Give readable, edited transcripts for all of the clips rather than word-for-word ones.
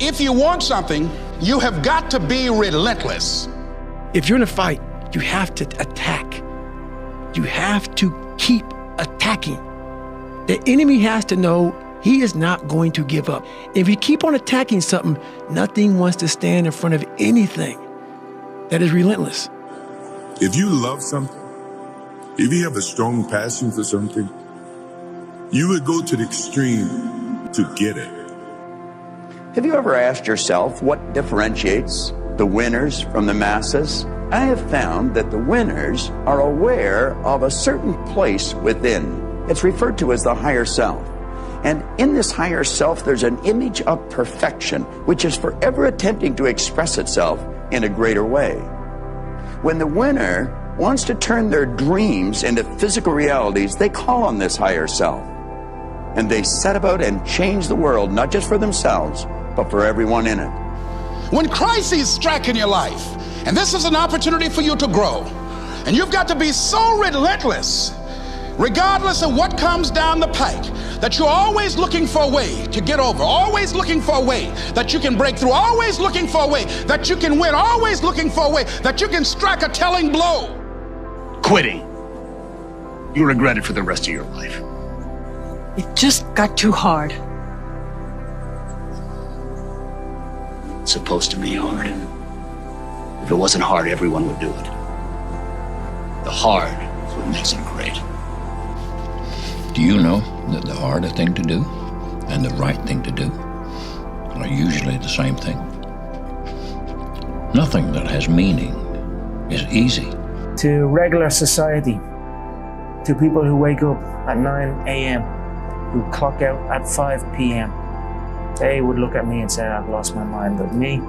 If you want something, you have got to be relentless. If you're in a fight, you have to attack. You have to keep attacking. The enemy has to know he is not going to give up. If you keep on attacking something, nothing wants to stand in front of anything that is relentless. If you love something, if you have a strong passion for something, you would go to the extreme to get it. Have you ever asked yourself what differentiates the winners from the masses? I have found that the winners are aware of a certain place within. It's referred to as the higher self. And in this higher self, there's an image of perfection, which is forever attempting to express itself in a greater way. When the winner wants to turn their dreams into physical realities, they call on this higher self. And they set about and change the world, not just for themselves, but for everyone in it. When crises strike in your life, and this is an opportunity for you to grow, and you've got to be so relentless, regardless of what comes down the pike, that you're always looking for a way to get over, always looking for a way that you can break through, always looking for a way that you can win, always looking for a way that you can strike a telling blow. Quitting. You'll regret it for the rest of your life. It just got too hard. It's supposed to be hard. If it wasn't hard, everyone would do it. The hard is what makes it great. Do you know that the harder thing to do and the right thing to do are usually the same thing? Nothing that has meaning is easy. To regular society, to people who wake up at 9 a.m., who clock out at 5 p.m., they would look at me and say, I've lost my mind. But me,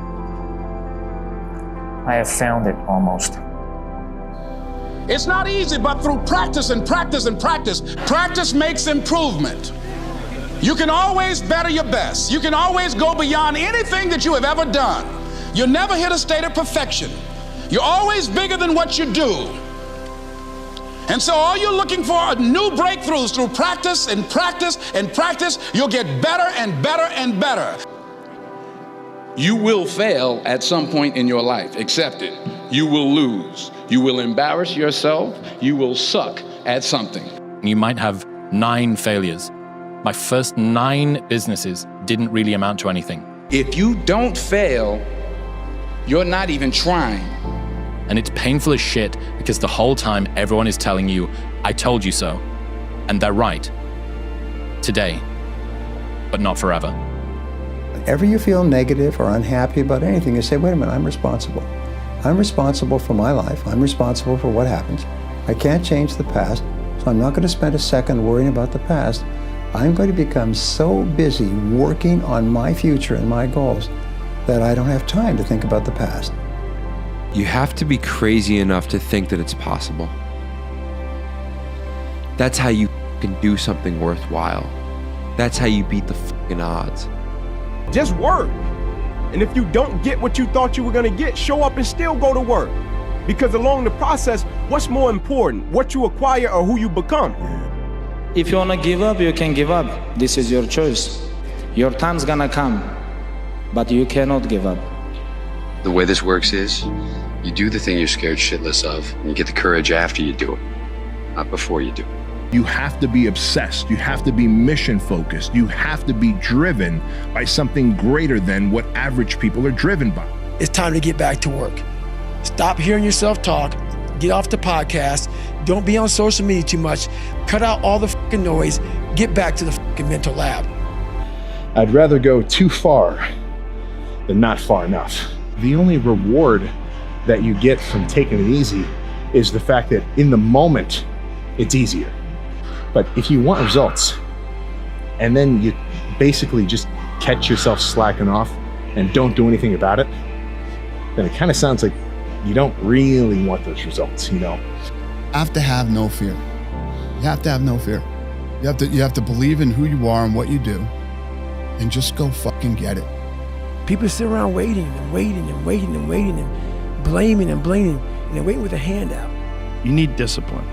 I have found it almost. It's not easy, but through practice and practice and practice, practice makes improvement. You can always better your best. You can always go beyond anything that you have ever done. You'll never hit a state of perfection. You're always bigger than what you do. And so all you're looking for are new breakthroughs through practice and practice and practice. You'll get better and better and better. You will fail at some point in your life. Accept it. You will lose. You will embarrass yourself. You will suck at something. You might have 9 failures. My first 9 businesses didn't really amount to anything. If you don't fail, you're not even trying. And it's painful as shit because the whole time everyone is telling you, I told you so. And they're right. Today, but not forever. Whenever you feel negative or unhappy about anything, you say, wait a minute, I'm responsible. I'm responsible for my life. I'm responsible for what happens. I can't change the past, so I'm not going to spend a second worrying about the past. I'm going to become so busy working on my future and my goals that I don't have time to think about the past. You have to be crazy enough to think that it's possible. That's how you can do something worthwhile. That's how you beat the fucking odds. Just work. And if you don't get what you thought you were gonna get, show up and still go to work. Because along the process, what's more important, what you acquire or who you become? If you wanna give up, you can give up. This is your choice. Your time's gonna come, but you cannot give up. The way this works is, you do the thing you're scared shitless of, and you get the courage after you do it, not before you do it. You have to be obsessed. You have to be mission focused. You have to be driven by something greater than what average people are driven by. It's time to get back to work. Stop hearing yourself talk. Get off the podcast. Don't be on social media too much. Cut out all the fucking noise. Get back to the fucking mental lab. I'd rather go too far than not far enough. The only reward that you get from taking it easy is the fact that in the moment, it's easier. But if you want results, and then you basically just catch yourself slacking off and don't do anything about it, then it kind of sounds like you don't really want those results, you know? You have to have no fear. You have to have no fear. You have to believe in who you are and what you do, and just go fucking get it. People sit around waiting and waiting and waiting and waiting and blaming, and they're waiting with a hand out. You need discipline.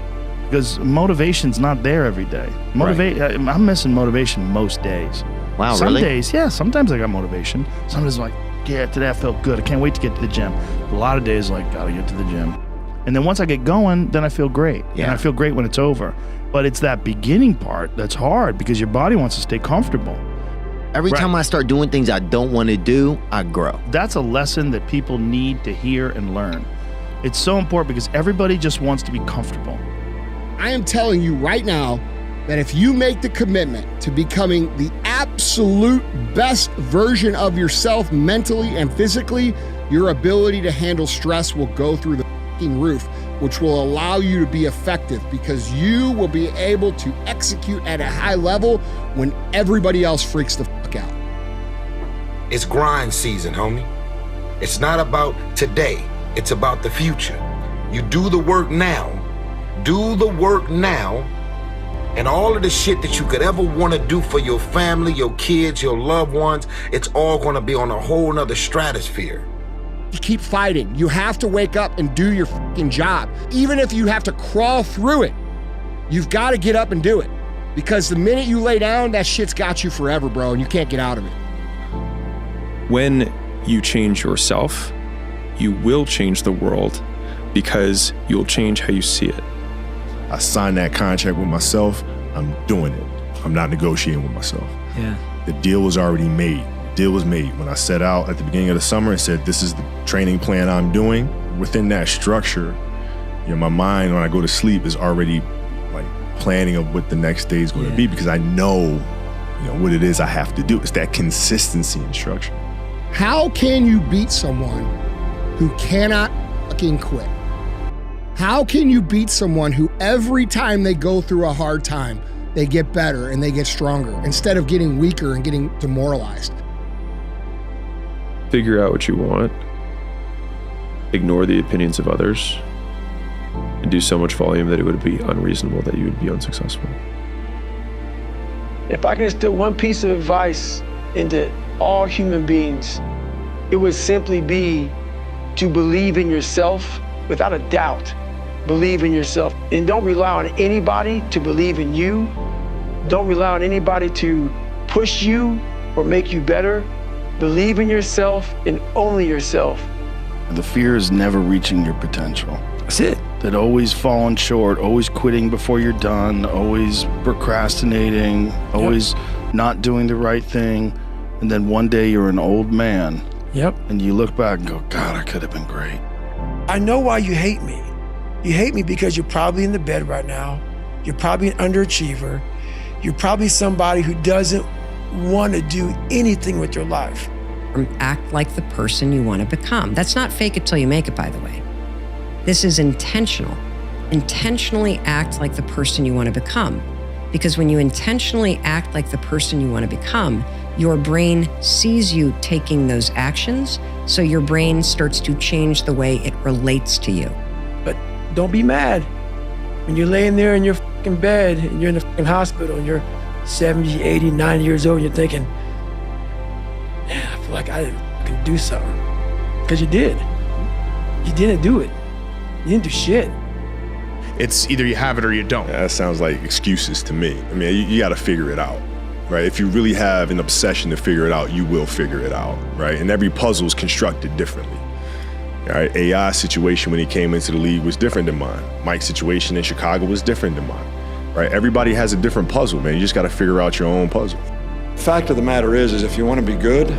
because motivation's not there every day. I'm missing motivation most days. Wow, Some really? days, yeah, sometimes I got motivation. Sometimes like, yeah, today I felt good. I can't wait to get to the gym. A lot of days like, gotta get to the gym. And then once I get going, then I feel great. Yeah. And I feel great when it's over. But it's that beginning part that's hard because your body wants to stay comfortable. Every time I start doing things I don't want to do, I grow. That's a lesson that people need to hear and learn. It's so important because everybody just wants to be comfortable. I am telling you right now that if you make the commitment to becoming the absolute best version of yourself mentally and physically, your ability to handle stress will go through the fucking roof, which will allow you to be effective because you will be able to execute at a high level when everybody else freaks the fuck out. It's grind season, homie. It's not about today. It's about the future. You do the work now. Do the work now, and all of the shit that you could ever want to do for your family, your kids, your loved ones, it's all going to be on a whole nother stratosphere. You keep fighting. You have to wake up and do your fucking job. Even if you have to crawl through it, you've got to get up and do it. Because the minute you lay down, that shit's got you forever, bro, and you can't get out of it. When you change yourself, you will change the world because you'll change how you see it. I signed that contract with myself. I'm doing it. I'm not negotiating with myself. Yeah. The deal was already made. The deal was made. When I set out at the beginning of the summer and said, this is the training plan I'm doing, within that structure, my mind, when I go to sleep, is already like planning of what the next day is going to be because I know, what it is I have to do. It's that consistency and structure. How can you beat someone who cannot fucking quit? How can you beat someone who every time they go through a hard time, they get better and they get stronger instead of getting weaker and getting demoralized? Figure out what you want, ignore the opinions of others, and do so much volume that it would be unreasonable that you would be unsuccessful. If I can instill one piece of advice into all human beings, it would simply be to believe in yourself without a doubt. Believe in yourself and don't rely on anybody to believe in you. Don't rely on anybody to push you or make you better. Believe in yourself and only yourself. The fear is never reaching your potential. That's it. That always falling short, always quitting before you're done, always procrastinating, always not doing the right thing. And then one day you're an old man. Yep. And you look back and go, God, I could have been great. I know why you hate me. You hate me because you're probably in the bed right now. You're probably an underachiever. You're probably somebody who doesn't want to do anything with your life. Act like the person you want to become. That's not fake it till you make it, by the way. This is intentional. Intentionally act like the person you want to become. Because when you intentionally act like the person you want to become, your brain sees you taking those actions, so your brain starts to change the way it relates to you. But don't be mad. When you're laying there in your fucking bed and you're in the fucking hospital and you're 70, 80, 90 years old and you're thinking, man, I feel like I didn't fucking do something. Because you did. You didn't do it. You didn't do shit. It's either you have it or you don't. That sounds like excuses to me. I mean, you got to figure it out, right? If you really have an obsession to figure it out, you will figure it out, right? And every puzzle is constructed differently. All right, AI's situation when he came into the league was different than mine. Mike's situation in Chicago was different than mine, right? Everybody has a different puzzle, man. You just got to figure out your own puzzle. The fact of the matter is if you want to be good,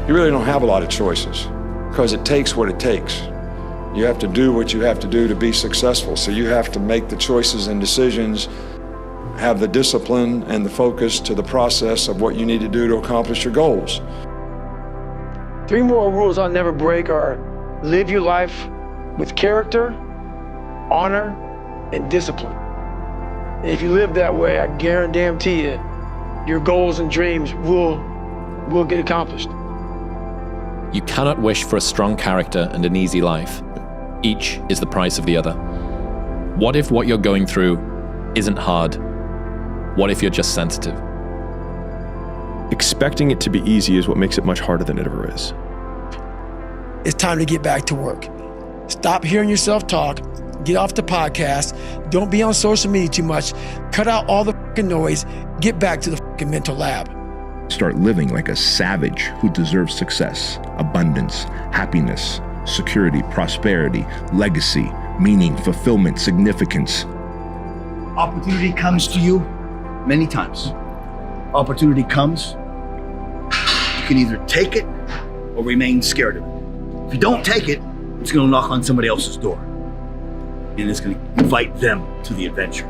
you really don't have a lot of choices because it takes what it takes. You have to do what you have to do to be successful. So you have to make the choices and decisions, have the discipline and the focus to the process of what you need to do to accomplish your goals. 3 moral rules I'll never break are live your life with character, honor, and discipline. And if you live that way, I guarantee you, your goals and dreams will get accomplished. You cannot wish for a strong character and an easy life. Each is the price of the other. What if what you're going through isn't hard? What if you're just sensitive? Expecting it to be easy is what makes it much harder than it ever is. It's time to get back to work. Stop hearing yourself talk. get off the podcast, don't be on social media too much, cut out all the fucking noise, get back to the fucking mental lab. Start living like a savage who deserves success, abundance, happiness, security, prosperity, legacy, meaning, fulfillment, significance. Opportunity comes to you many times. Opportunity comes, you can either take it or remain scared of it. If you don't take it, it's going to knock on somebody else's door, and it's going to invite them to the adventure.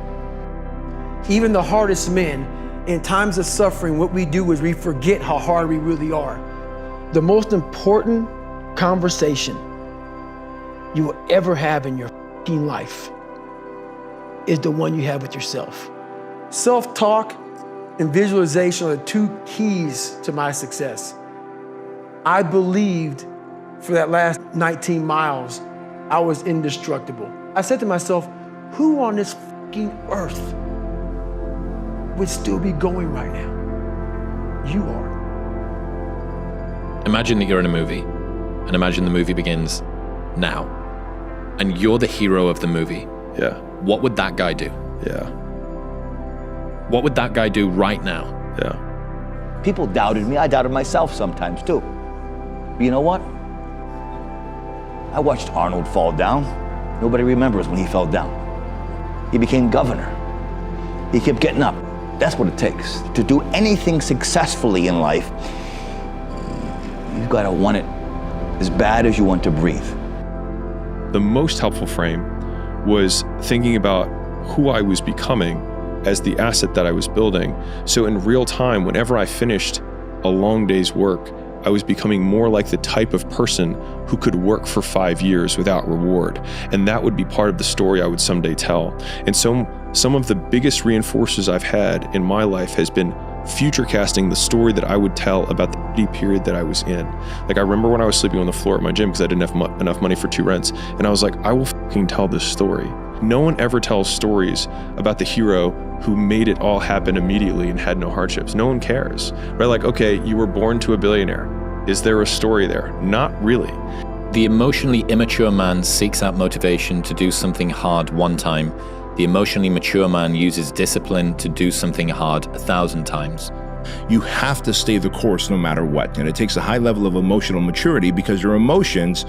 Even the hardest men, in times of suffering, what we do is we forget how hard we really are. The most important conversation you will ever have in your fucking life is the one you have with yourself. Self-talk and visualization are the two keys to my success. I believed for that last 19 miles, I was indestructible. I said to myself, who on this fucking earth would still be going right now? You are. Imagine that you're in a movie, and imagine the movie begins now, and you're the hero of the movie. Yeah. What would that guy do? Yeah. What would that guy do right now? Yeah. People doubted me. I doubted myself sometimes too. But you know what? I watched Arnold fall down. Nobody remembers when he fell down. He became governor. He kept getting up. That's what it takes. To do anything successfully in life, you've got to want it as bad as you want to breathe. The most helpful frame was thinking about who I was becoming as the asset that I was building. So in real time, whenever I finished a long day's work, I was becoming more like the type of person who could work for 5 years without reward. And that would be part of the story I would someday tell. And so some of the biggest reinforcers I've had in my life has been future casting the story that I would tell about the period that I was in. Like, I remember when I was sleeping on the floor at my gym because I didn't have enough money for 2 rents. And I was like, I will fucking tell this story. No one ever tells stories about the hero who made it all happen immediately and had no hardships. No one cares, right? Like, okay, you were born to a billionaire. Is there a story there? Not really. The emotionally immature man seeks out motivation to do something hard one time. The emotionally mature man uses discipline to do something hard 1,000 times. You have to stay the course no matter what. And it takes a high level of emotional maturity because your emotions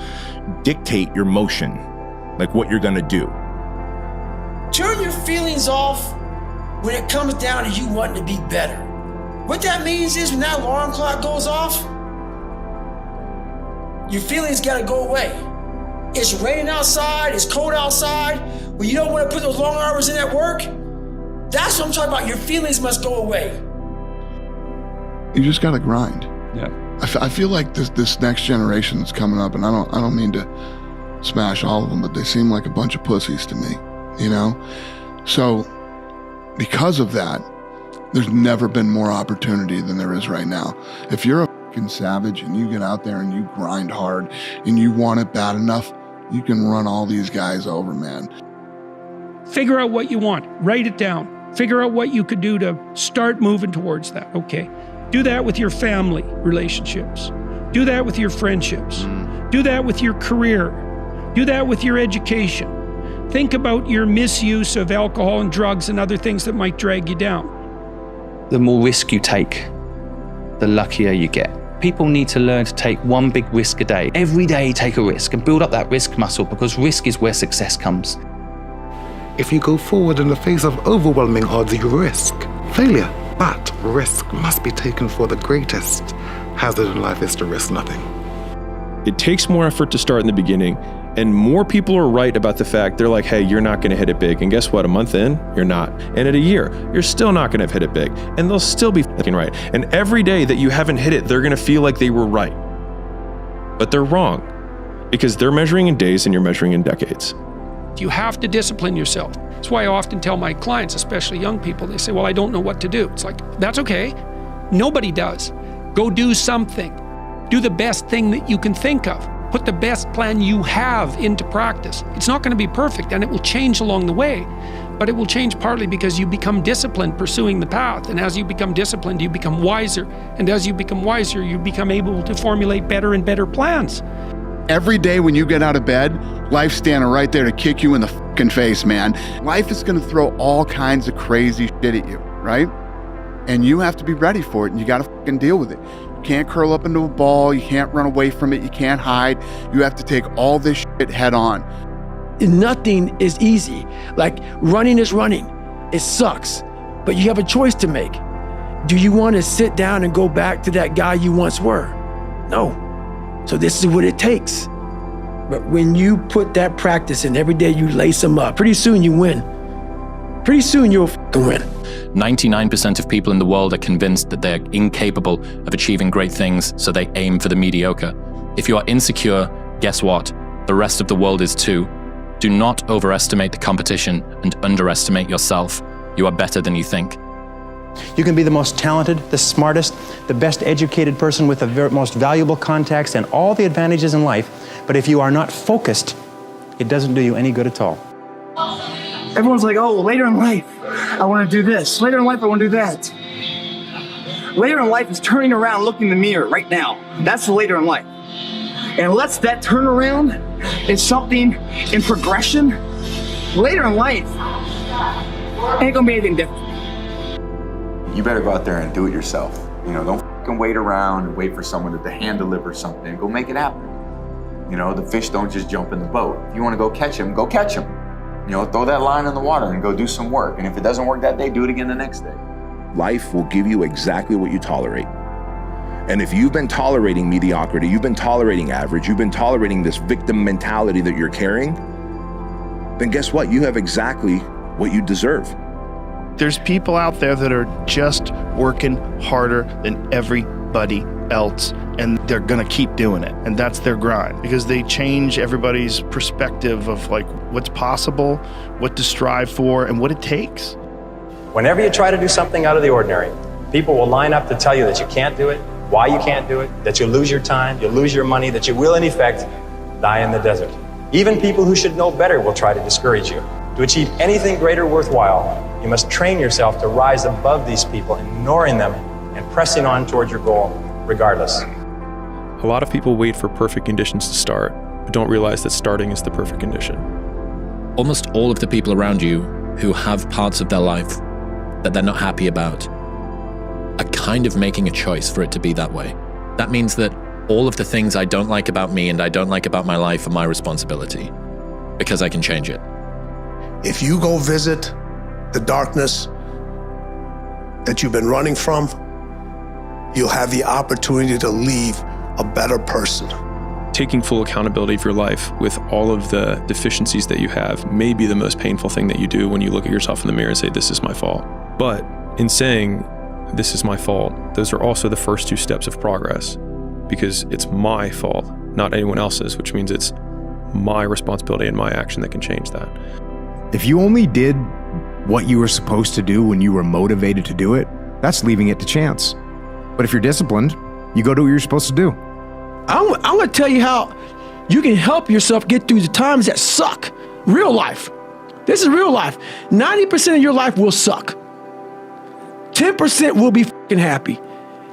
dictate your motion, like what you're gonna do. Turn your feelings off when it comes down to you wanting to be better. What that means is when that alarm clock goes off, your feelings gotta go away. It's raining outside, it's cold outside, when you don't wanna put those long hours in at work, that's what I'm talking about. Your feelings must go away. You just gotta grind. Yeah. I feel like this next generation that's coming up, and I don't mean to smash all of them, but they seem like a bunch of pussies to me, you know? So because of that, there's never been more opportunity than there is right now. If you're a fucking savage and you get out there and you grind hard and you want it bad enough, you can run all these guys over, man. Figure out what you want, write it down. Figure out what you could do to start moving towards that, okay? Do that with your family relationships. Do that with your friendships. Do that with your career. Do that with your education. Think about your misuse of alcohol and drugs and other things that might drag you down. The more risk you take, the luckier you get. People need to learn to take one big risk a day. Every day take a risk and build up that risk muscle, because risk is where success comes. If you go forward in the face of overwhelming odds, you risk failure. But risk must be taken, for the greatest hazard in life is to risk nothing. It takes more effort to start in the beginning, and more people are right about the fact they're like, hey, you're not gonna hit it big. And guess what? A month in, you're not. And at a year, you're still not gonna have hit it big. And they'll still be fucking right. And every day that you haven't hit it, they're gonna feel like they were right. But they're wrong, because they're measuring in days and you're measuring in decades. You have to discipline yourself. That's why I often tell my clients, especially young people, they say, well, I don't know what to do. It's like, that's okay. Nobody does. Go do something. Do the best thing that you can think of. Put the best plan you have into practice. It's not going to be perfect, and it will change along the way, but it will change partly because you become disciplined pursuing the path. And as you become disciplined, you become wiser. And as you become wiser, you become able to formulate better and better plans. Every day when you get out of bed, life's standing right there to kick you in the fucking face, man. Life is gonna throw all kinds of crazy shit at you, right? And you have to be ready for it, and you gotta fucking deal with it. You can't curl up into a ball, you can't run away from it, you can't hide. You have to take all this shit head on. Nothing is easy. Like running is running. It sucks, but you have a choice to make. Do you want to sit down and go back to that guy you once were? No. So this is what it takes. But when you put that practice in every day, you lace them up, pretty soon you win. Pretty soon you'll fucking win. 99% of people in the world are convinced that they're incapable of achieving great things, so they aim for the mediocre. If you are insecure, guess what? The rest of the world is too. Do not overestimate the competition and underestimate yourself. You are better than you think. You can be the most talented, the smartest, the best educated person with the most valuable contacts and all the advantages in life, but if you are not focused, it doesn't do you any good at all. Everyone's like, oh, later in life, I want to do this. Later in life, I want to do that. Later in life is turning around, looking in the mirror right now. That's the later in life. And unless that turnaround is something in progression, later in life ain't gonna be anything different. You better go out there and do it yourself. You know, don't fucking wait around and wait for someone to hand deliver something. Go make it happen. You know, the fish don't just jump in the boat. If you want to go catch them, go catch them. You know, throw that line in the water and go do some work. And if it doesn't work that day, do it again the next day. Life will give you exactly what you tolerate. And if you've been tolerating mediocrity, you've been tolerating average, you've been tolerating this victim mentality that you're carrying, then guess what? You have exactly what you deserve. There's people out there that are just working harder than everybody else, and they're gonna keep doing it. And that's their grind, because they change everybody's perspective of like what's possible, what to strive for, and what it takes. Whenever you try to do something out of the ordinary, people will line up to tell you that you can't do it, why you can't do it, that you'll lose your time, you'll lose your money, that you will in effect die in the desert. Even people who should know better will try to discourage you. To achieve anything greater worthwhile, you must train yourself to rise above these people, ignoring them and pressing on towards your goal regardless. A lot of people wait for perfect conditions to start, but don't realize that starting is the perfect condition. Almost all of the people around you who have parts of their life that they're not happy about are kind of making a choice for it to be that way. That means that all of the things I don't like about me and I don't like about my life are my responsibility, because I can change it. If you go visit the darkness that you've been running from, you'll have the opportunity to leave a better person. Taking full accountability of your life with all of the deficiencies that you have may be the most painful thing that you do when you look at yourself in the mirror and say, this is my fault. But in saying, this is my fault, those are also the first two steps of progress, because it's my fault, not anyone else's, which means it's my responsibility and my action that can change that. If you only did what you were supposed to do when you were motivated to do it, that's leaving it to chance. But if you're disciplined, you go do what you're supposed to do. I'm gonna tell you how you can help yourself get through the times that suck. Real life. This is real life. 90% of your life will suck. 10% will be fucking happy.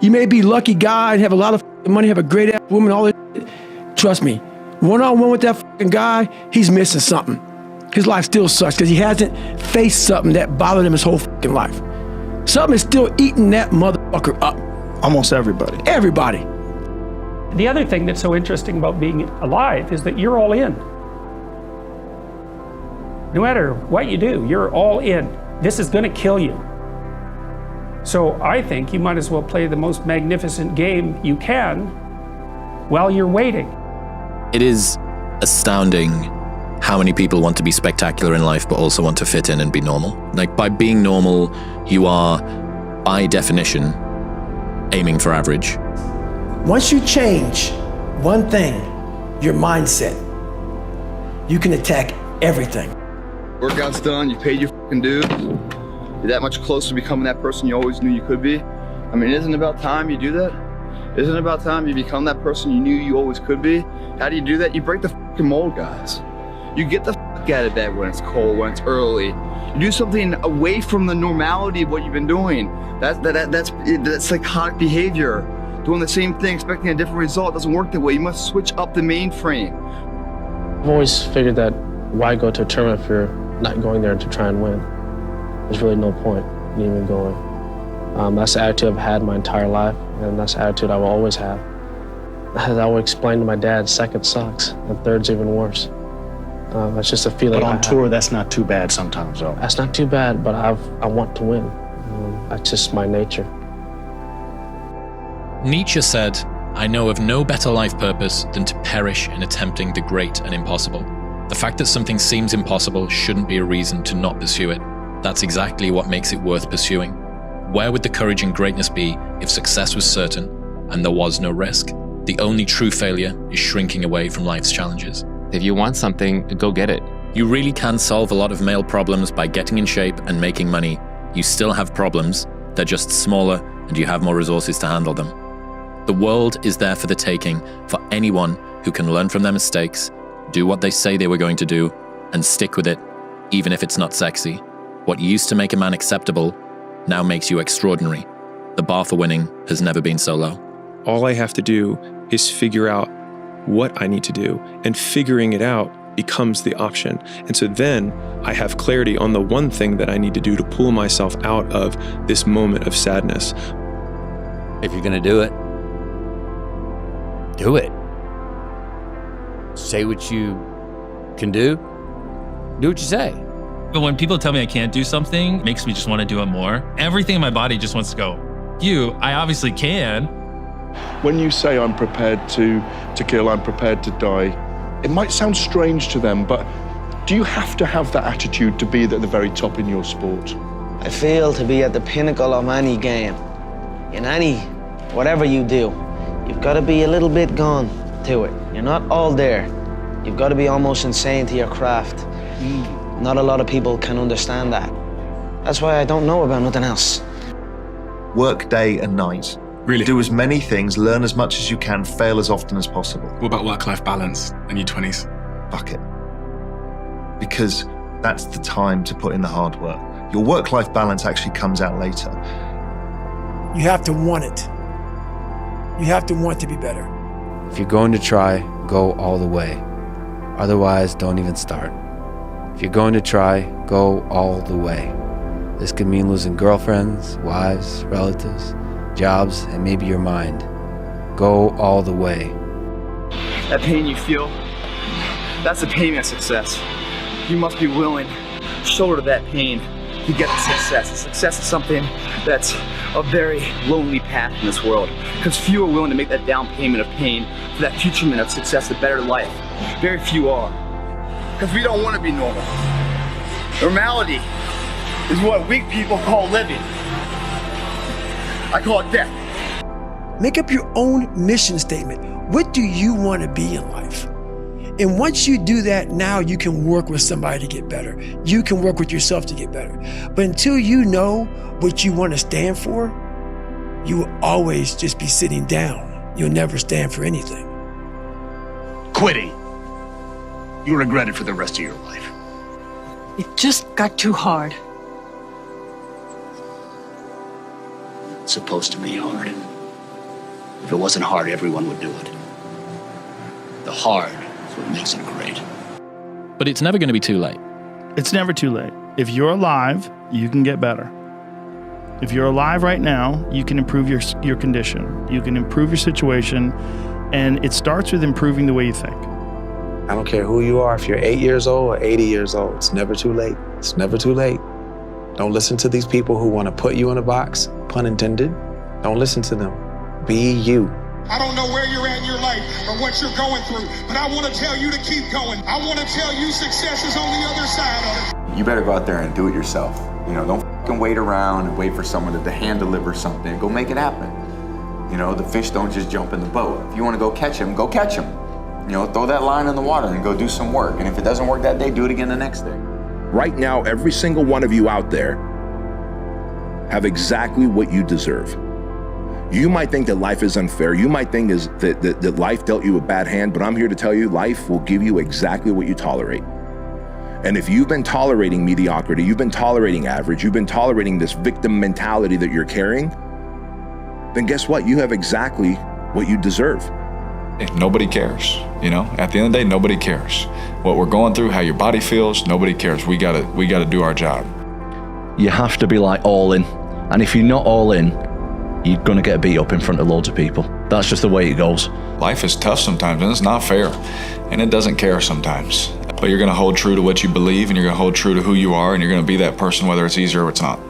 You may be a lucky guy and have a lot of money, have a great ass woman, all that. Trust me, one-on-one with that fucking guy, he's missing something. His life still sucks because he hasn't faced something that bothered him his whole fucking life. Something is still eating that motherfucker up. Almost everybody. Everybody. The other thing that's so interesting about being alive is that you're all in. No matter what you do, you're all in. This is going to kill you. So I think you might as well play the most magnificent game you can while you're waiting. It is astounding how many people want to be spectacular in life but also want to fit in and be normal. Like, by being normal, you are, by definition, aiming for average. Once you change one thing, your mindset, you can attack everything. Workout's done, you paid your fucking dues. You're that much closer to becoming that person you always knew you could be. I mean, isn't it about time you do that? Isn't it about time you become that person you knew you always could be? How do you do that? You break the fucking mold, guys. You get the fuck out of bed when it's cold, when it's early. You do something away from the normality of what you've been doing. That's psychotic behavior. Doing the same thing, expecting a different result doesn't work that way. You must switch up the mainframe. I've always figured that Why go to a tournament if you're not going there to try and win? There's really no point in even going. That's the attitude I've had my entire life, and that's the attitude I will always have. As I would explain to my dad, second sucks, and third's even worse. That's just a feeling. But I on have. tour, that's not too bad sometimes, though. That's not too bad, but I want to win. That's just my nature. Nietzsche said, "I know of no better life purpose than to perish in attempting the great and impossible." The fact that something seems impossible shouldn't be a reason to not pursue it. That's exactly what makes it worth pursuing. Where would the courage and greatness be if success was certain and there was no risk? The only true failure is shrinking away from life's challenges. If you want something, go get it. You really can solve a lot of male problems by getting in shape and making money. You still have problems, they're just smaller and you have more resources to handle them. The world is there for the taking for anyone who can learn from their mistakes, do what they say they were going to do, and stick with it, even if it's not sexy. What used to make a man acceptable now makes you extraordinary. The bar for winning has never been so low. All I have to do is figure out what I need to do, and figuring it out becomes the option. And so then I have clarity on the one thing that I need to do to pull myself out of this moment of sadness. If you're gonna do it, do it. Say what you can do what you say. But when people tell me I can't do something, it makes me just want to do it more. Everything in my body just wants to go, I obviously can. When you say I'm prepared to kill, I'm prepared to die, it might sound strange to them, but do you have to have that attitude to be at the very top in your sport? I feel to be at the pinnacle of any game, in whatever you do, you've got to be a little bit gone to it. You're not all there. You've got to be almost insane to your craft. Not a lot of people can understand that. That's why I don't know about nothing else. Work day and night. Really? Do as many things, learn as much as you can, fail as often as possible. What about work-life balance in your 20s? Fuck it. Because that's the time to put in the hard work. Your work-life balance actually comes out later. You have to want it. You have to want to be better. If you're going to try, go all the way. Otherwise, don't even start. If you're going to try, go all the way. This could mean losing girlfriends, wives, relatives, jobs, and maybe your mind. Go all the way. That pain you feel, that's the pain of success. You must be willing to shoulder that pain to get to success. Success is something that's a very lonely path in this world, because few are willing to make that down payment of pain for that futurement of success, a better life. Very few are, because we don't want to be normal. Normality is what weak people call living. I call it death. Make up your own mission statement. What do you want to be in life? And once you do that, now you can work with somebody to get better. You can work with yourself to get better. But until you know what you want to stand for, you will always just be sitting down. You'll never stand for anything. Quitting. You'll regret it for the rest of your life. It just got too hard. It's supposed to be hard. If it wasn't hard, everyone would do it. The hard is what makes it great. But it's never going to be too late. It's never too late. If you're alive, you can get better. If you're alive right now, you can improve your condition. You can improve your situation, and it starts with improving the way you think. I don't care who you are, if you're 8 years old or 80 years old, it's never too late. It's never too late. Don't listen to these people who want to put you in a box, pun intended. Don't listen to them. Be you. I don't know where you're at in your life or what you're going through, but I want to tell you to keep going. I want to tell you success is on the other side of it. You better go out there and do it yourself. Don't fucking wait around and wait for someone to hand deliver something. Go make it happen. The fish don't just jump in the boat. If you want to go catch them, go catch them. Throw that line in the water and go do some work. And if it doesn't work that day, do it again the next day. Right now, every single one of you out there have exactly what you deserve. You might think that life is unfair. You might think that life dealt you a bad hand, but I'm here to tell you life will give you exactly what you tolerate. And if you've been tolerating mediocrity, you've been tolerating average, you've been tolerating this victim mentality that you're carrying, then guess what? You have exactly what you deserve. Nobody cares, you know? At the end of the day, nobody cares. What we're going through, how your body feels, nobody cares. We gotta do our job. You have to be like all in. And if you're not all in, you're gonna get beat up in front of loads of people. That's just the way it goes. Life is tough sometimes, and it's not fair. And it doesn't care sometimes. But you're gonna hold true to what you believe, and you're gonna hold true to who you are, and you're gonna be that person whether it's easy or it's not.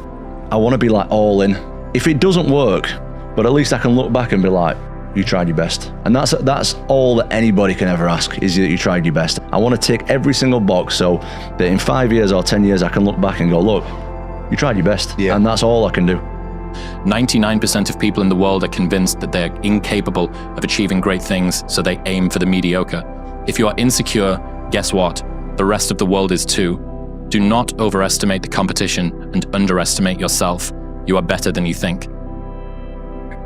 I wanna be like all in. If it doesn't work, but at least I can look back and be like, you tried your best. And that's all that anybody can ever ask, is that you tried your best. I want to tick every single box so that in 5 years or 10 years I can look back and go, look, you tried your best. Yeah. And that's all I can do. 99% of people in the world are convinced that they're incapable of achieving great things, so they aim for the mediocre. If you are insecure, guess what? The rest of the world is too. Do not overestimate the competition and underestimate yourself. You are better than you think.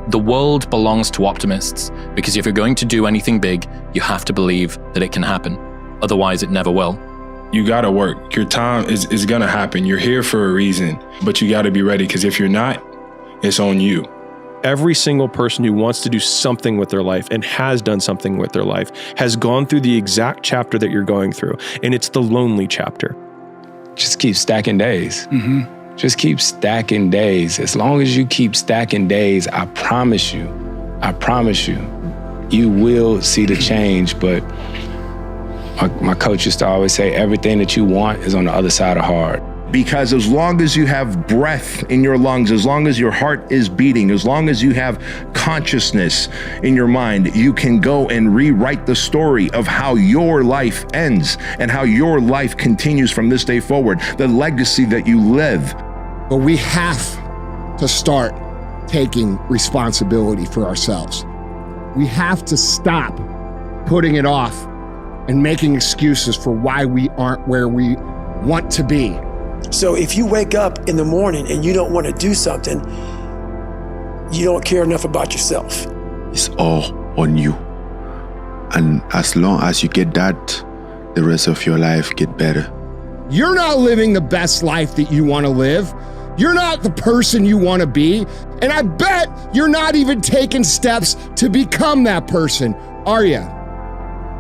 The world belongs to optimists, because if you're going to do anything big, you have to believe that it can happen. Otherwise, it never will. You gotta work. Your time is gonna happen. You're here for a reason, but you gotta be ready, because if you're not, it's on you. Every single person who wants to do something with their life and has done something with their life has gone through the exact chapter that you're going through, and it's the lonely chapter. Just keep stacking days. Just keep stacking days. As long as you keep stacking days, I promise you, you will see the change. But my coach used to always say, everything that you want is on the other side of hard. Because as long as you have breath in your lungs, as long as your heart is beating, as long as you have consciousness in your mind, you can go and rewrite the story of how your life ends and how your life continues from this day forward, the legacy that you live. But we have to start taking responsibility for ourselves. We have to stop putting it off and making excuses for why we aren't where we want to be. So if you wake up in the morning and you don't want to do something, you don't care enough about yourself. It's all on you. And as long as you get that, the rest of your life get better. You're not living the best life that you want to live. You're not the person you want to be. And I bet you're not even taking steps to become that person, are you?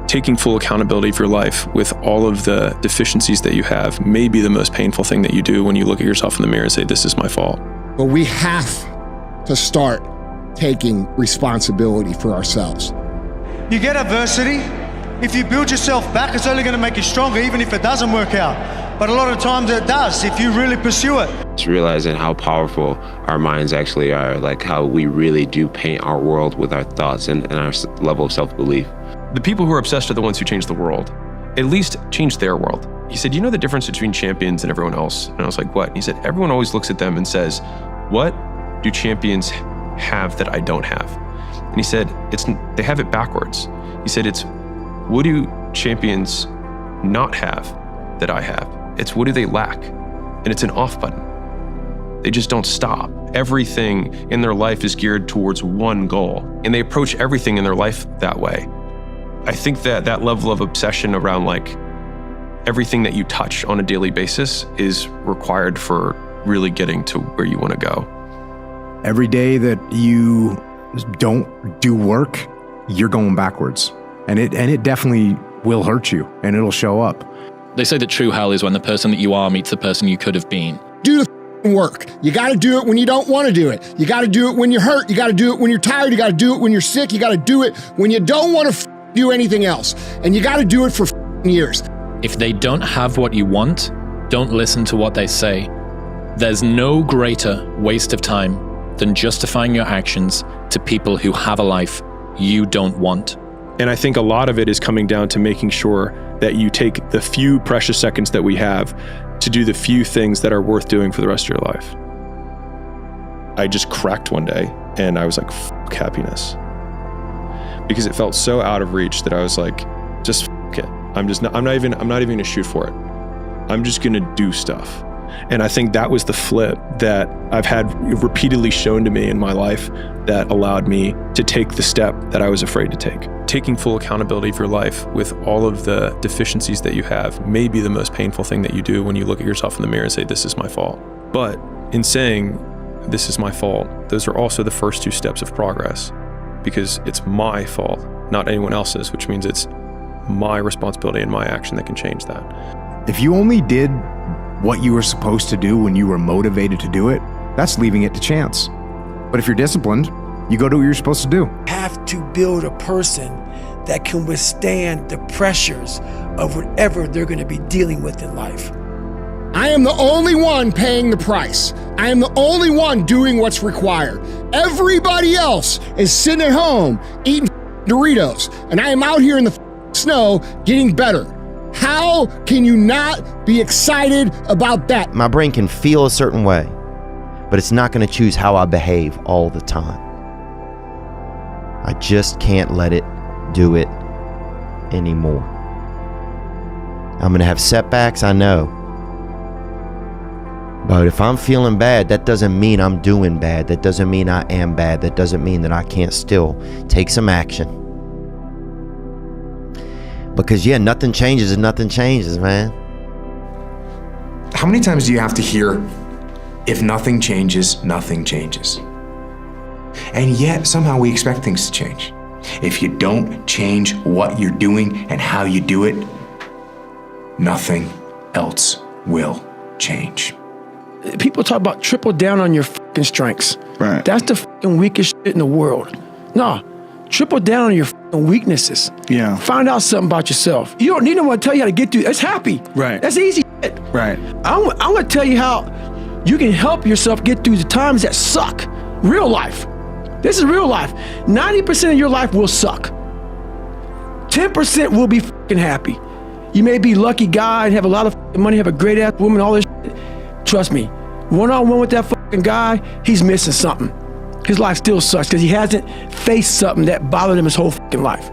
Taking full accountability for your life with all of the deficiencies that you have may be the most painful thing that you do when you look at yourself in the mirror and say, this is my fault. But we have to start taking responsibility for ourselves. You get adversity. If you build yourself back, it's only going to make you stronger, even if it doesn't work out. But a lot of times it does, if you really pursue it. It's realizing how powerful our minds actually are, like how we really do paint our world with our thoughts and our level of self-belief. The people who are obsessed are the ones who change the world, at least change their world. He said, you know the difference between champions and everyone else? And I was like, what? And he said, everyone always looks at them and says, what do champions have that I don't have? And he said, they have it backwards. He said, it's what do champions not have that I have? It's what do they lack? And it's an off button. They just don't stop. Everything in their life is geared towards one goal, and they approach everything in their life that way. I think that level of obsession around like everything that you touch on a daily basis is required for really getting to where you want to go. Every day that you don't do work, you're going backwards. And it definitely will hurt you, and it'll show up. They say that true hell is when the person that you are meets the person you could have been. Do the work. You got to do it when you don't want to do it. You got to do it when you're hurt. You got to do it when you're tired. You got to do it when you're sick. You got to do it when you don't want to do anything else. And you got to do it for years. If they don't have what you want, don't listen to what they say. There's no greater waste of time than justifying your actions to people who have a life you don't want. And I think a lot of it is coming down to making sure that you take the few precious seconds that we have to do the few things that are worth doing for the rest of your life. I just cracked one day and I was like, fuck happiness. Because it felt so out of reach that I was like, just fuck it. I'm not even gonna shoot for it. I'm just gonna do stuff. And I think that was the flip that I've had repeatedly shown to me in my life that allowed me to take the step that I was afraid to take. Taking full accountability for your life with all of the deficiencies that you have may be the most painful thing that you do when you look at yourself in the mirror and say, this is my fault. But in saying, this is my fault, those are also the first two steps of progress, because it's my fault, not anyone else's, which means it's my responsibility and my action that can change that. If you only did what you were supposed to do when you were motivated to do it, that's leaving it to chance. But if you're disciplined, you go do what you're supposed to do. Have to build a person that can withstand the pressures of whatever they're going to be dealing with in life. I am the only one paying the price. I am the only one doing what's required. Everybody else is sitting at home eating Doritos, and I am out here in the snow getting better. How can you not be excited about that? My brain can feel a certain way, but it's not going to choose how I behave all the time. I just can't let it do it anymore. I'm going to have setbacks, I know. But if I'm feeling bad, that doesn't mean I'm doing bad. That doesn't mean I am bad. That doesn't mean that I can't still take some action. Because yeah, nothing changes and nothing changes, man. How many times do you have to hear, if nothing changes, nothing changes? And yet somehow we expect things to change. If you don't change what you're doing and how you do it, nothing else will change. People talk about triple down on your fucking strengths. Right. That's the fucking weakest shit in the world. No, triple down on your fucking weaknesses. Yeah. Find out something about yourself. You don't need no one to tell you how to get through. That's happy. Right. That's easy shit. Right. I'm going to tell you how you can help yourself get through the times that suck. Real life. This is real life. 90% of your life will suck. 10% will be fucking happy. You may be a lucky guy and have a lot of money, have a great ass woman, all this shit. Trust me, one-on-one with that fucking guy, he's missing something. His life still sucks because he hasn't faced something that bothered him his whole fucking life.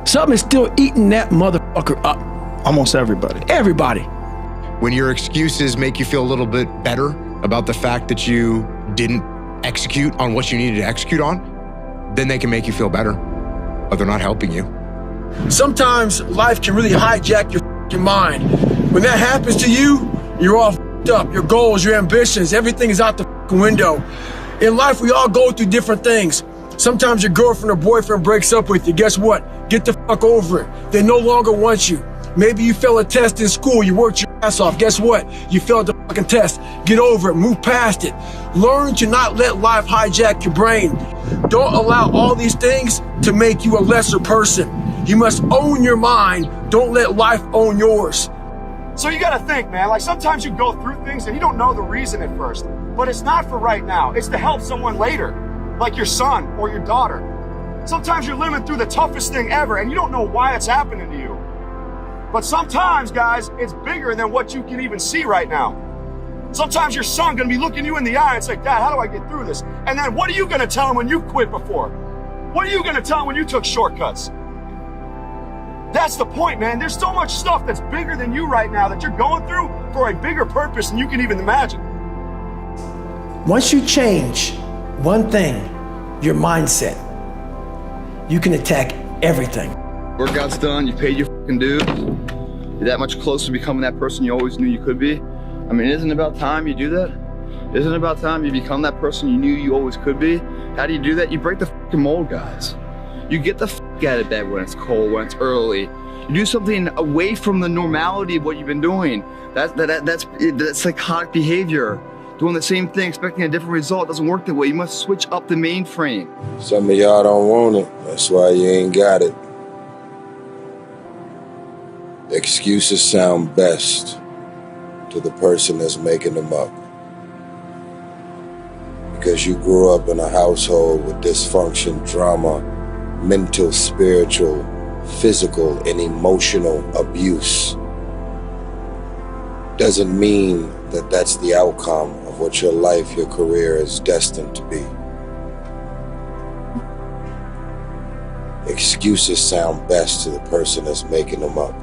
Something is still eating that motherfucker up. Almost everybody. Everybody. When your excuses make you feel a little bit better about the fact that you didn't execute on what you needed to execute on, then they can make you feel better, but they're not helping you. Sometimes life can really hijack your fucking mind. When that happens to you, you're all fucked up. Your goals, your ambitions, everything is out the fucking window. In life, we all go through different things. Sometimes your girlfriend or boyfriend breaks up with you. Guess what? Get the fuck over it. They no longer want you. Maybe you failed a test in school. You worked your ass off. Guess what? You failed the fucking test. Get over it. Move past it. Learn to not let life hijack your brain. Don't allow all these things to make you a lesser person. You must own your mind. Don't let life own yours. So you gotta think, man, like sometimes you go through things and you don't know the reason at first, but it's not for right now. It's to help someone later, like your son or your daughter. Sometimes you're living through the toughest thing ever and you don't know why it's happening to you. But sometimes, guys, it's bigger than what you can even see right now. Sometimes your son gonna be looking you in the eye and say, Dad, how do I get through this? And then what are you gonna tell him when you quit before? What are you gonna tell him when you took shortcuts? That's the point, man. There's so much stuff that's bigger than you right now that you're going through for a bigger purpose than you can even imagine. Once you change one thing, your mindset, you can attack everything. Workout's done, you paid your fucking dues. You're that much closer to becoming that person you always knew you could be. I mean, isn't it about time you do that? Isn't it about time you become that person you knew you always could be? How do you do that? You break the fucking mold, guys. You get the fuck out of bed when it's cold, when it's early. You do something away from the normality of what you've been doing. That's psychotic behavior. Doing the same thing, expecting a different result doesn't work that way. You must switch up the mainframe. Some of y'all don't want it. That's why you ain't got it. Excuses sound best to the person that's making them up. Because you grew up in a household with dysfunction, drama, mental, spiritual, physical, and emotional abuse. Doesn't mean that that's the outcome of what your life, your career is destined to be. Excuses sound best to the person that's making them up.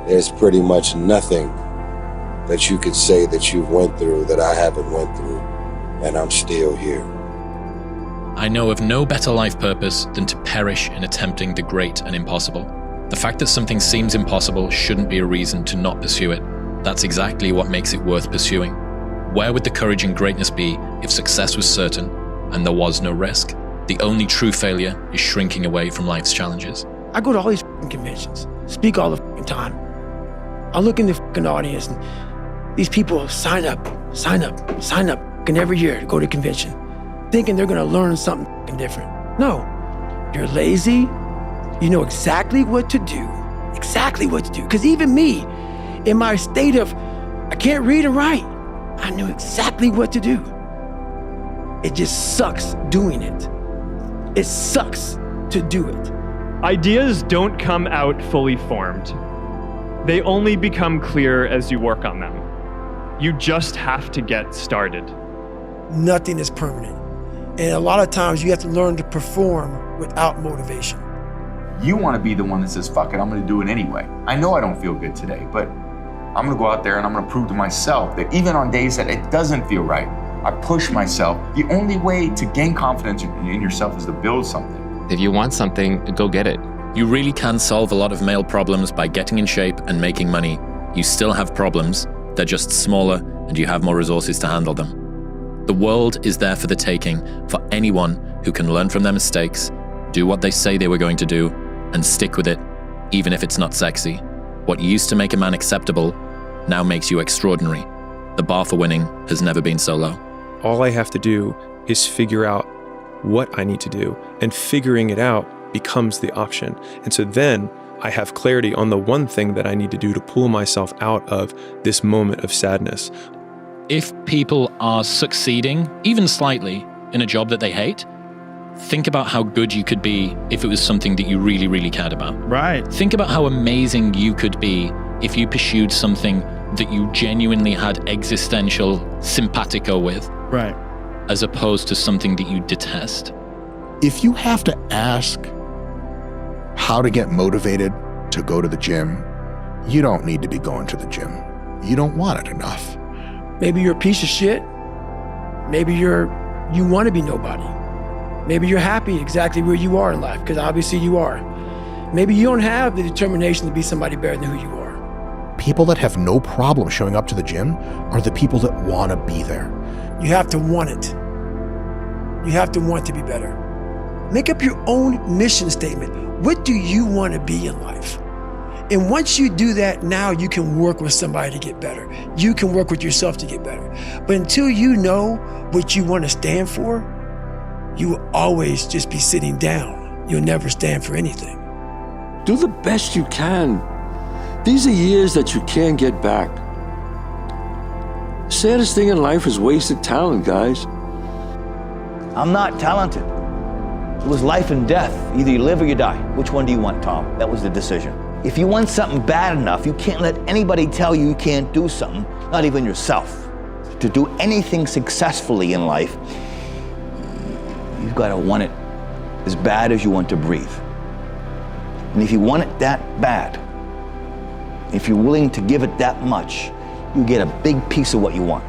There's pretty much nothing that you could say that you went through that I haven't went through, and I'm still here. I know of no better life purpose than to perish in attempting the great and impossible. The fact that something seems impossible shouldn't be a reason to not pursue it. That's exactly what makes it worth pursuing. Where would the courage and greatness be if success was certain and there was no risk? The only true failure is shrinking away from life's challenges. I go to all these conventions, speak all the time. I look in the audience and these people sign up, and every year to go to convention, thinking they're gonna learn something different. No, you're lazy, you know exactly what to do. Because even me, in my state of, I can't read and write, I knew exactly what to do. It just sucks doing it. It sucks to do it. Ideas don't come out fully formed. They only become clear as you work on them. You just have to get started. Nothing is permanent. And a lot of times you have to learn to perform without motivation. You want to be the one that says, fuck it, I'm going to do it anyway. I know I don't feel good today, but I'm going to go out there and I'm going to prove to myself that even on days that it doesn't feel right, I push myself. The only way to gain confidence in yourself is to build something. If you want something, go get it. You really can solve a lot of male problems by getting in shape and making money. You still have problems, they're just smaller and you have more resources to handle them. The world is there for the taking for anyone who can learn from their mistakes, do what they say they were going to do, and stick with it, even if it's not sexy. What used to make a man acceptable now makes you extraordinary. The bar for winning has never been so low. All I have to do is figure out what I need to do, and figuring it out becomes the option. And so then I have clarity on the one thing that I need to do to pull myself out of this moment of sadness. If people are succeeding, even slightly, in a job that they hate, think about how good you could be if it was something that you really, really cared about. Right. Think about how amazing you could be if you pursued something that you genuinely had existential simpatico with. Right. As opposed to something that you detest. If you have to ask how to get motivated to go to the gym, you don't need to be going to the gym. You don't want it enough. Maybe you're a piece of shit. Maybe you want to be nobody. Maybe you're happy exactly where you are in life, because obviously you are. Maybe you don't have the determination to be somebody better than who you are. People that have no problem showing up to the gym are the people that want to be there. You have to want it. You have to want to be better. Make up your own mission statement. What do you want to be in life? And once you do that, now you can work with somebody to get better. You can work with yourself to get better. But until you know what you want to stand for, you will always just be sitting down. You'll never stand for anything. Do the best you can. These are years that you can't get back. Saddest thing in life is wasted talent, guys. I'm not talented. It was life and death. Either you live or you die. Which one do you want, Tom? That was the decision. If you want something bad enough, you can't let anybody tell you you can't do something, not even yourself. To do anything successfully in life, you've got to want it as bad as you want to breathe. And if you want it that bad, if you're willing to give it that much, you get a big piece of what you want.